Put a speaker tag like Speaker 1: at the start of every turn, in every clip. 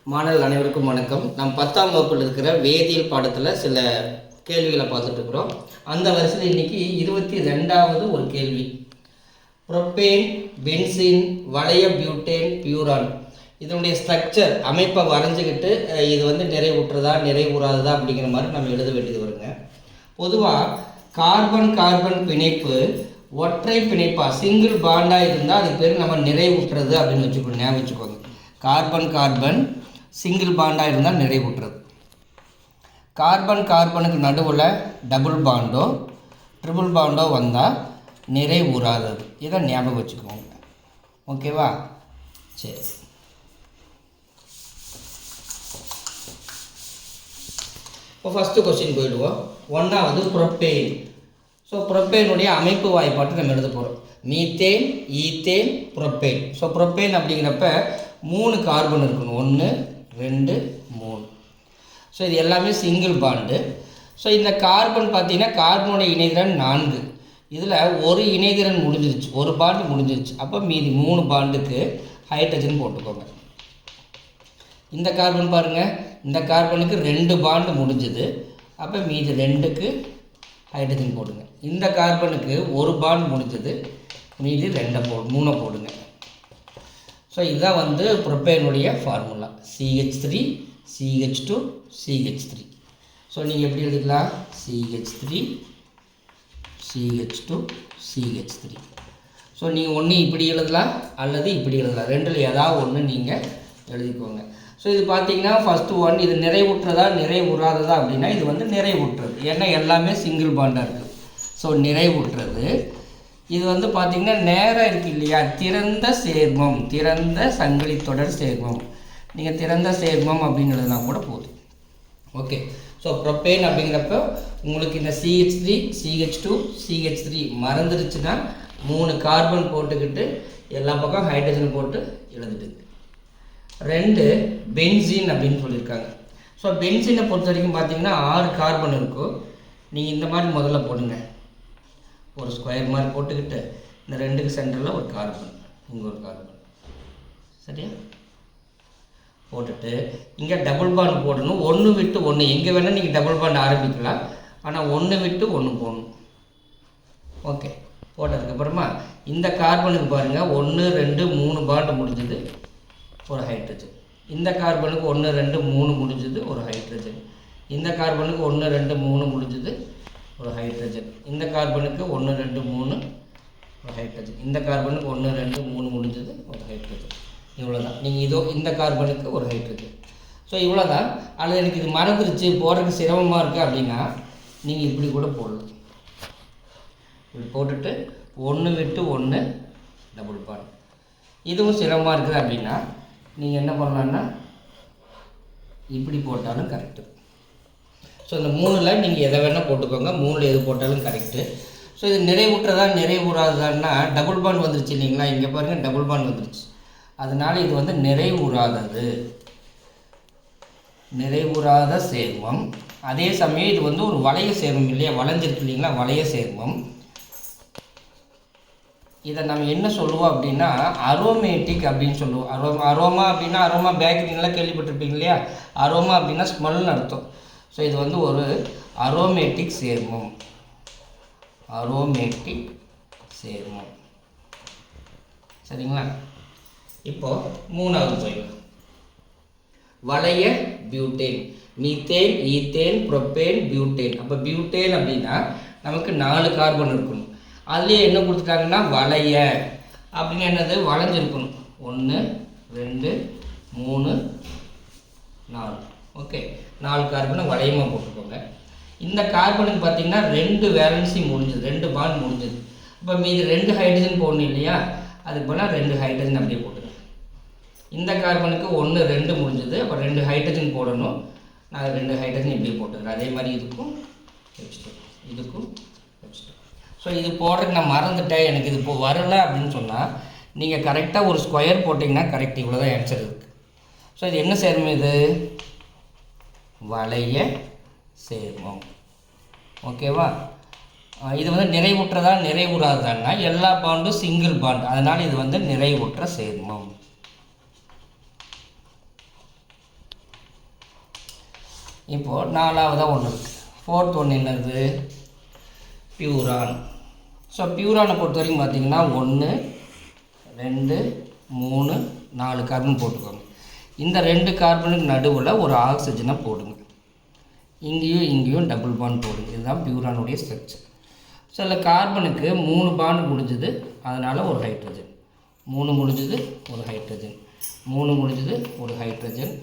Speaker 1: மாணவர்கள் அனைவருக்கும் வணக்கம். நாம் 10ஆம் வகுப்பில் இருக்கிற வேதியியல் பாடத்தில் சில கேள்விகளை பார்த்துட்டு இருக்கிறோம். அந்த வரிசையில் இன்னைக்கு 22வது ஒரு கேள்வி. புரோப்பேன், பென்சீன், வளைய பியூட்டேன், பியூரான் இதனுடைய ஸ்ட்ரக்சர் அமைப்பை வரைஞ்சிக்கிட்டு இது வந்து நிறைவுற்றதா நிறைவுறாததா அப்படிங்கிற மாதிரி நம்ம எழுத வேண்டியது வருங்க. பொதுவாக கார்பன் கார்பன் பிணைப்பு ஒற்றை பிணைப்பா சிங்கிள் பாண்டாக இருந்தால் அதுக்கு பேர் நம்ம நிறைவுற்றது அப்படின்னு ஞாபகம் வச்சுக்கோங்க. கார்பன் கார்பன் சிங்கிள் பாண்டாக இருந்தால் நிறைவுற்றது. கார்பன் கார்பனுக்கு நடுவில் டபுள் பாண்டோ ட்ரிபிள் பாண்டோ வந்தால் நிறைவுறாதது. இதை ஞாபகம் வச்சுக்கோங்க. ஓகேவா? சரி, இப்போ ஃபஸ்ட்டு கொஸ்டின் போயிடுவோம். 1வது புரோப்பேன். ஸோ புரோப்பேனுடைய அமைப்பு வாய்ப்பாட்டு நம்ம எழுத போகிறோம். Methane, ethane, propane. So propane அப்படிங்கிறப்ப 3 கார்பன் இருக்கணும். 1 2 3. ஸோ இது எல்லாமே சிங்கிள் பாண்டு. ஸோ இந்த கார்பன் பார்த்தீங்கன்னா கார்பனுடைய இணைதிறன் 4. இதில் ஒரு இணைதிறன் முடிஞ்சிருச்சு, ஒரு பாண்டு முடிஞ்சிருச்சு. அப்போ மீதி 3 பாண்டுக்கு ஹைட்ரஜன் போட்டுக்கோங்க. இந்த கார்பன் பாருங்கள், இந்த கார்பனுக்கு 2 பாண்டு முடிஞ்சுது. அப்போ மீதி 2க்கு ஹைட்ரஜன் போடுங்க. இந்த கார்பனுக்கு ஒரு பாண்ட் முடிஞ்சது, மீதி 3 போடுங்க. ஸோ இதுதான் வந்து புரோப்பேனுடைய formula. CH3 CH2 CH3. So நீங்கள் எப்படி எழுதிக்கலாம்? CH3 CH2 CH3. ஸோ நீங்கள் ஒன்று இப்படி எழுதலாம் அல்லது இப்படி எழுதலாம். ரெண்டில் ஏதாவது ஒன்று நீங்கள் எழுதிக்கோங்க. ஸோ இது பார்த்தீங்கன்னா ஃபஸ்ட்டு ஒன், இது நிறைவுற்றதா நிறைவுறாததா அப்படின்னா இது வந்து நிறைவுற்றது. ஏன்னா எல்லாமே சிங்கிள் பாண்டாக இருக்குது. ஸோ நிறைவுற்றது. இது வந்து பார்த்திங்கன்னா நேராக இருக்குது இல்லையா, திறந்த சேர்மம், திறந்த சங்கிலி தொடர் சேர்மம். நீங்கள் திறந்த சேர்மம் அப்படின்னு எழுதினா கூட போதும். ஓகே. ஸோ புரோப்பேன் அப்படிங்கிறப்ப உங்களுக்கு இந்த CH3 CH2 CH3 மறந்துருச்சுன்னா 3 கார்பன் போட்டுக்கிட்டு எல்லா பக்கம் ஹைட்ரஜன் போட்டு எழுதிட்டு. 2 பென்சீன் அப்படின்னு சொல்லியிருக்காங்க. ஸோ பென்சீனை பொறுத்த வரைக்கும் பார்த்தீங்கன்னா 6 கார்பன் இருக்கும். நீங்கள் இந்த மாதிரி முதல்ல போடுங்க, ஒரு ஸ்கொயர் மாதிரி போட்டுக்கிட்டு இந்த 2க்கு சென்டரில் ஒரு கார்பன், இங்கே ஒரு கார்பன், சரியா போட்டுட்டு இங்கே டபுள் பாண்ட் போடணும். 1 விட்டு 1 எங்கே வேணால் நீங்கள் டபுள் பாண்ட் ஆரம்பிக்கலாம், ஆனால் 1 விட்டு 1 போடணும். ஓகே, போட்டதுக்கப்புறமா இந்த கார்பனுக்கு பாருங்கள் 1 2 3 பாண்டு முடிஞ்சது, ஒரு ஹைட்ரஜன். இந்த கார்பனுக்கு 1 2 3 முடிஞ்சது, ஒரு ஹைட்ரஜன். இந்த கார்பனுக்கு 1 2 3 முடிஞ்சது, ஒரு ஹைட்ரஜன். இந்த கார்பனுக்கு 1 2 3 ஒரு ஹைட்ரஜன். இந்த கார்பனுக்கு 1 2 3 முடிஞ்சது, ஒரு ஹைட்ரஜன். இவ்வளோதான். நீங்கள் இதோ இந்த கார்பனுக்கு ஒரு ஹைட்ரஜன். ஸோ இவ்வளோதான். அல்லது எனக்கு இது மறந்துருச்சு, போடுறதுக்கு சிரமமாக இருக்குது அப்படின்னா நீங்கள் இப்படி கூட போடலாம். இப்படி போட்டுட்டு 1 விட்டு 1 டபுள் பாண்ட். இதுவும் சிரமமாக இருக்குது அப்படின்னா நீங்கள் என்ன பண்ணலான்னா இப்படி போட்டாலும் கரெக்டு. ஸோ இந்த 3ல் நீங்கள் எதை வேணால் போட்டுக்கோங்க, 3ல் எது போட்டாலும் கரெக்டு. ஸோ இது நிறைவுற்றதா நிறைவுறாததான்னா டபுள் பாண்ட் வந்துருச்சு இல்லைங்களா, இங்கே பாருங்கள் டபுள் பாண்ட் வந்துருச்சு. அதனால் இது வந்து நிறைவுறாதது, நிறைவுறாத சேர்மம். அதே சமயம் இது வந்து ஒரு வளைய சேர்மம் இல்லையா, வளைஞ்சிருக்கு இல்லைங்களா, வளைய சேர்மம். இதை நம்ம என்ன சொல்லுவோம் அப்படின்னா அரோமேட்டிக் அப்படின்னு சொல்லுவோம். அரோமா அப்படின்னா அரோமா பேக்கரிங்கெல்லாம் கேள்விப்பட்டிருப்பீங்க இல்லையா, அரோமா அப்படின்னா ஸ்மெல்னு அர்த்தம். ஸோ இது வந்து ஒரு அரோமேட்டிக் சேர்மம், அரோமேட்டிக் சேர்மம், சரிங்களா? இப்போது 3வது போயிடும். வளைய butane. Methane, ethane, propane, butane. அப்போ பியூட்டேன் அப்படின்னா நமக்கு 4 கார்பன் இருக்கணும். அதுலேயே என்ன கொடுத்துட்டாங்கன்னா வளைய அப்படின்னு என்னது, வளைஞ்சிருக்கணும். 1 2 3 4. ஓகே, 4 கார்பனை வளையமாக போட்டுக்கோங்க. இந்த கார்பனுக்கு பார்த்தீங்கன்னா 2 வேலன்சி முடிஞ்சது, 2 பாண்ட் முடிஞ்சது. இப்போ மீதி 2 ஹைட்ரஜன் போடணும் இல்லையா, அதுக்கு போனால் 2 ஹைட்ரஜன் அப்படியே போட்டுங்க. இந்த கார்பனுக்கு 1 2 முடிஞ்சது, அப்போ 2 ஹைட்ரஜன் போடணும். நான் 2 ஹைட்ரஜன் இப்படியே போட்டுக்கிறேன். அதே மாதிரி இதுக்கும் வச்சுட்டோம், இதுக்கும் வச்சுட்டோம். ஸோ இது போடுறதுக்கு நான் மறந்துட்டேன், எனக்கு இது இப்போ வரலை அப்படின்னு சொன்னால் நீங்கள் கரெக்டாக ஒரு ஸ்கொயர் போட்டிங்கன்னா கரெக்ட். இவ்வளோ தான் ஆன்சர் இருக்குது. ஸோ இது என்ன சேர்மம்? இது வளைய சேர்மம். ஓகேவா? இது வந்து நிறைவுற்றதா நிறைவுறாததான்னா எல்லா பாண்டும் சிங்கிள் பாண்ட், அதனால் இது வந்து நிறைவுற்ற சேர்மம். இப்போது 4ஆவதாக ஒன்று இருக்குது. 4th ஒன்று என்னது? பியூரான். ஸோ பியூரானை பொறுத்த வரைக்கும் பார்த்திங்கன்னா 1 2 3 4 கார்பன் போட்டுக்கோங்க. இந்த 2 கார்பனுக்கு நடுவில் ஒரு ஆக்சிஜனை போடுங்க. இங்கேயும் டபுள் பாண்ட் போடுங்க. இதுதான் பியூரானுடைய ஸ்ட்ரக்சர். ஸோ அதில் கார்பனுக்கு 3 பாண்ட் முடிஞ்சுது, அதனால் ஒரு ஹைட்ரஜன். 3 முடிஞ்சது ஒரு ஹைட்ரஜன், 3 முடிஞ்சது ஒரு ஹைட்ரஜன்,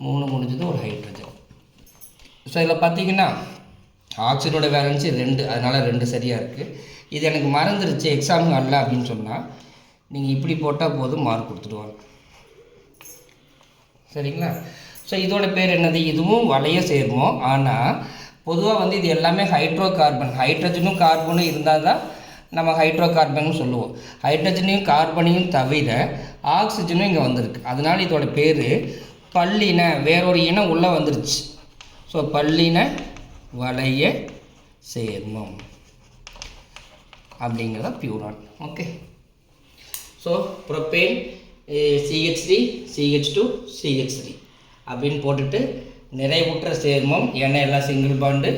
Speaker 1: 3 முடிஞ்சது ஒரு ஹைட்ரஜன். ஸோ இதில் பார்த்திங்கன்னா ஆக்சிஜனோட வேலன்சி 2, அதனால் 2 சரியாக இருக்குது. இது எனக்கு மறந்துருச்சு எக்ஸாம் அல்ல அப்படின்னு சொன்னால் நீங்கள் இப்படி போட்டால் போதும், மார்க் கொடுத்துடுவாங்க. சரிங்களா? ஸோ இதோட பேர் என்னது? இதுவும் வளைய சேர்மம். ஆனால் பொதுவாக வந்து இது எல்லாமே ஹைட்ரோ கார்பன். ஹைட்ரஜனும் கார்பனும் இருந்தால் தான் நம்ம ஹைட்ரோ கார்பன் சொல்லுவோம். ஹைட்ரஜனையும் கார்பனையும் தவிர ஆக்சிஜனும் இங்கே வந்திருக்கு. அதனால் இதோட பேர் பல்லின, வேறொரு இனம் உள்ளே வந்துருச்சு. ஸோ பல்லின வளைய சேர்மம் அப்படிங்கிறத பியூரான். Okay. So propane CH3 CH2 CH3 அப்படின்னு போட்டுட்டு நிறைவுற்ற சேர்மம், ஏன்னா எல்லாம் சிங்கிள் பாண்டு,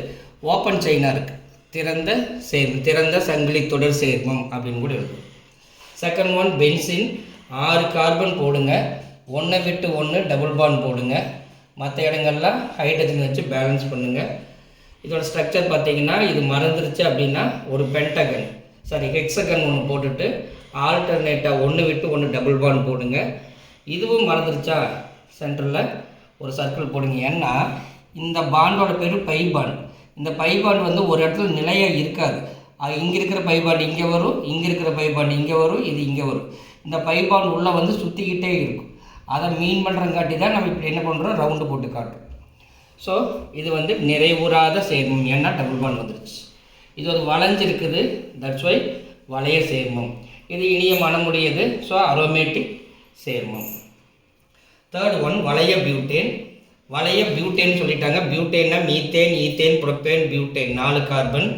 Speaker 1: ஓப்பன் செயினாக இருக்குது, திறந்த சங்கிலி தொடர் சேர்மம் அப்படின்னு கூட இருக்கும். Second one benzene. 6 கார்பன் போடுங்க, 1 விட்டு 1 டபுள் பாண்ட் போடுங்க. மற்ற இடங்கள்லாம் ஹைட்ரஜன் வச்சு பேலன்ஸ் பண்ணுங்கள். இதோட ஸ்ட்ரக்சர் பார்த்திங்கன்னா இது மறந்துருச்சு அப்படின்னா ஒரு ஹெக்ஸகன் ஒன்று போட்டுட்டு ஆல்டர்னேட்டாக 1 விட்டு 1 டபுள் பாண்ட் போடுங்க. இதுவும் மறந்துருச்சா சென்டரில் ஒரு சர்க்கிள் போடுங்க. ஏன்னா இந்த பாண்டோட பேர் பை பாண்ட். இந்த பை பாண்ட் வந்து ஒரு இடத்துல நிலையாக இருக்காது. அது இங்கே இருக்கிற பை பாண்ட் இங்கே வரும், இங்கே இருக்கிற பை பாண்ட் இங்கே வரும், இது இங்கே வரும். இந்த பை பாண்ட் உள்ளே வந்து சுற்றிக்கிட்டே இருக்கும். அதை மீன் பண்ணுறங்காட்டி தான் நம்ம இப்படி என்ன பண்ணுறோம், ரவுண்டு போட்டு காட்டுறோம். ஸோ இது வந்து நிறைவுறாத சேர்மம், ஏன்னா டபுள் பாண்ட் வந்துருச்சு. இது ஒரு வளைஞ்சிருக்குது, தட்ஸ் ஒய் வளைய சேர்மம். இது இனிய மனமுடையது, ஸோ அரோமேட்டிக் சேர்மம். தேர்ட் ஒன் வளைய பியூட்டேன். வளைய பியூட்டேன் சொல்லிட்டாங்க. பியூட்டேன்னா methane, ethane, propane, butane, 4 carbon.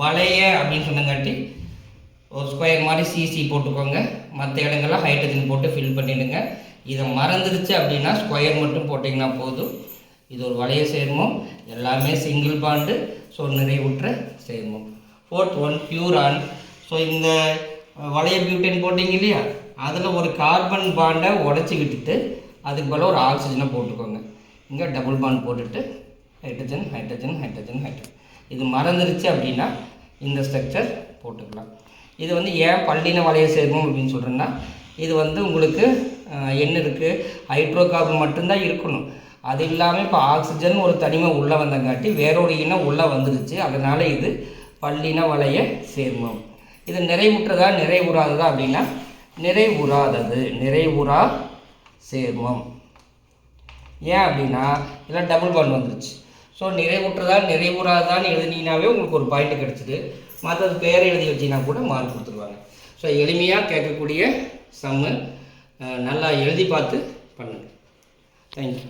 Speaker 1: வளைய அப்படின்னு சொன்னங்காட்டி ஒரு ஸ்கொயர் மாதிரி சிசி போட்டுக்கோங்க. மற்ற இடங்கள்லாம் ஹைட்ரஜன் போட்டு ஃபில் பண்ணிவிடுங்க. இதை மறந்துடுச்சு அப்படின்னா ஸ்கொயர் மட்டும் போட்டிங்கன்னா போதும். இது ஒரு வளைய சேர்மம், எல்லாமே சிங்கிள் பாண்டு, ஸோ நிறைவுற்ற சேர்மம். Fourth one பியூரான். ஸோ இந்த வளைய பியூட்டேன் போட்டிங்க இல்லையா, அதில் ஒரு கார்பன் பாண்டை உடச்சி விட்டுட்டு அதுக்கு போல் ஒரு ஆக்சிஜனை போட்டுக்கோங்க. இங்கே டபுள் பாண்ட் போட்டுட்டு ஹைட்ரஜன் ஹைட்ரஜன் ஹைட்ரஜன் ஹைட்ரஜன். இது மறந்துருச்சு அப்படின்னா இந்த ஸ்ட்ரக்சர் போட்டுக்கலாம். இது வந்து ஏன் பல்லின வளைய சேர்மம் அப்படின்னு சொல்கிறேன்னா, இது வந்து உங்களுக்கு என்ன இருக்குது, ஹைட்ரோ கார்பன் மட்டும்தான் இருக்கணும். அது இல்லாமல் இப்போ ஆக்சிஜன் ஒரு தனிமை உள்ளே வந்தங்காட்டி வேறொரு இனம் உள்ளே வந்துருச்சு. அதனால் இது பல்லின வளைய சேர்மம். இது நிறைவுற்றதா நிறைவுறாததா அப்படின்னா நிறைவுறாதது, நிறைவுறா சேர்மம். ஏன் அப்படின்னா இதில் டபுள் பாண்ட் வந்துருச்சு. ஸோ நிறைவுற்றதா நிறைவுறாதான்னு எழுதினீங்கன்னாவே உங்களுக்கு ஒரு பாயிண்ட் கிடச்சிது. மற்றது பேரை எழுதி வச்சிங்கன்னா கூட மார்க் கொடுத்துருவாங்க. ஸோ எளிமையாக கேட்கக்கூடிய சம்மு, நல்லா எழுதி பார்த்து பண்ணுங்கள். தேங்க்யூ.